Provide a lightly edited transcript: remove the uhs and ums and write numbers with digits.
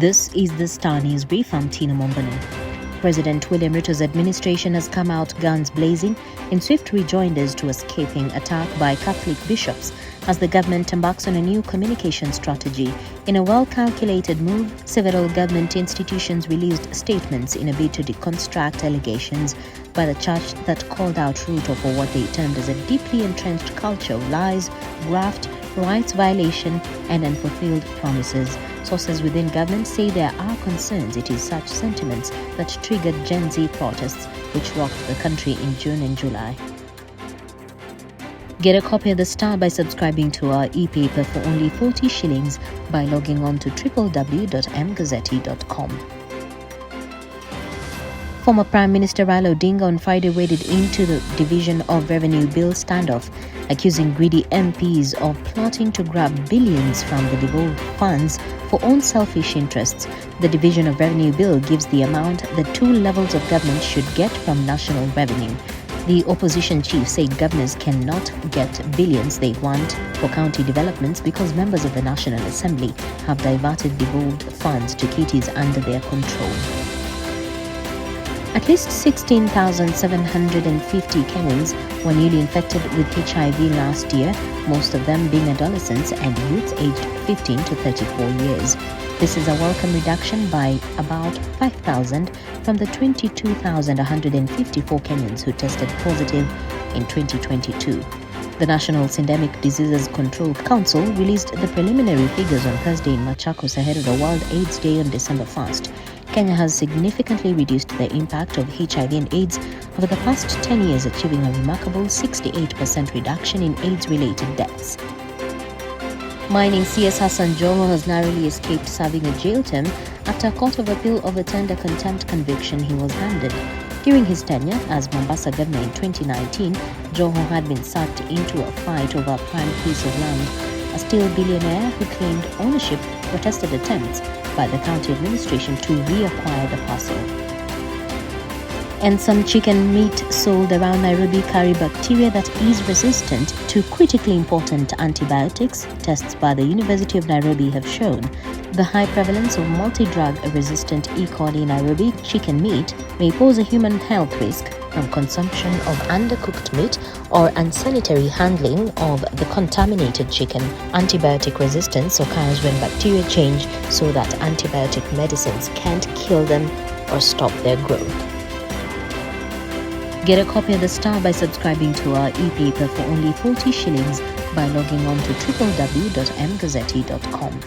This is the Star News Brief. I'm Tina Mombano. President William Ruto's administration has come out guns blazing in swift rejoinders to escaping attack by Catholic bishops as the government embarks on a new communication strategy. In a well-calculated move, several government institutions released statements in a bid to deconstruct allegations by the church that called out Ruto for what they termed as a deeply entrenched culture of lies, graft, rights violation and unfulfilled promises. Sources within government say there are concerns it is such sentiments that triggered Gen Z protests which rocked the country in June and July. Get a copy of The Star by subscribing to our e-paper for only 40 shillings by logging on to www.mgazzetti.com. Former Prime Minister Raila Odinga on Friday waded into the Division of Revenue Bill standoff, accusing greedy MPs of plotting to grab billions from the devolved funds for own selfish interests. The Division of Revenue Bill gives the amount the two levels of government should get from national revenue. The opposition chief said governors cannot get billions they want for county developments because members of the National Assembly have diverted devolved funds to kitties under their control. At least 16,750 Kenyans were newly infected with HIV last year, most of them being adolescents and youths aged 15 to 34 years. This is a welcome reduction by about 5,000 from the 22,154 Kenyans who tested positive in 2022. The National Syndemic Diseases Control Council released the preliminary figures on Thursday in Machakos ahead of the World AIDS Day on December 1st. Kenya has significantly reduced the impact of HIV and AIDS over the past 10 years, achieving a remarkable 68% reduction in AIDS-related deaths. Mining CS Hassan Joho has narrowly escaped serving a jail term after a court of appeal overturned a contempt conviction he was handed. During his tenure as Mombasa governor in 2019, Joho had been sucked into a fight over a prime piece of land. A steel billionaire who claimed ownership protested attempts by the county administration to reacquire the parcel. And some chicken meat sold around Nairobi carry bacteria that is resistant to critically important antibiotics. Tests by the University of Nairobi have shown the high prevalence of multi-drug resistant E. coli in Nairobi chicken meat may pose a human health risk from consumption of undercooked meat or unsanitary handling of the contaminated chicken. Antibiotic resistance occurs when bacteria change so that antibiotic medicines can't kill them or stop their growth. Get a copy of The Star by subscribing to our e-paper for only 40 shillings by logging on to www.mgazzetti.com.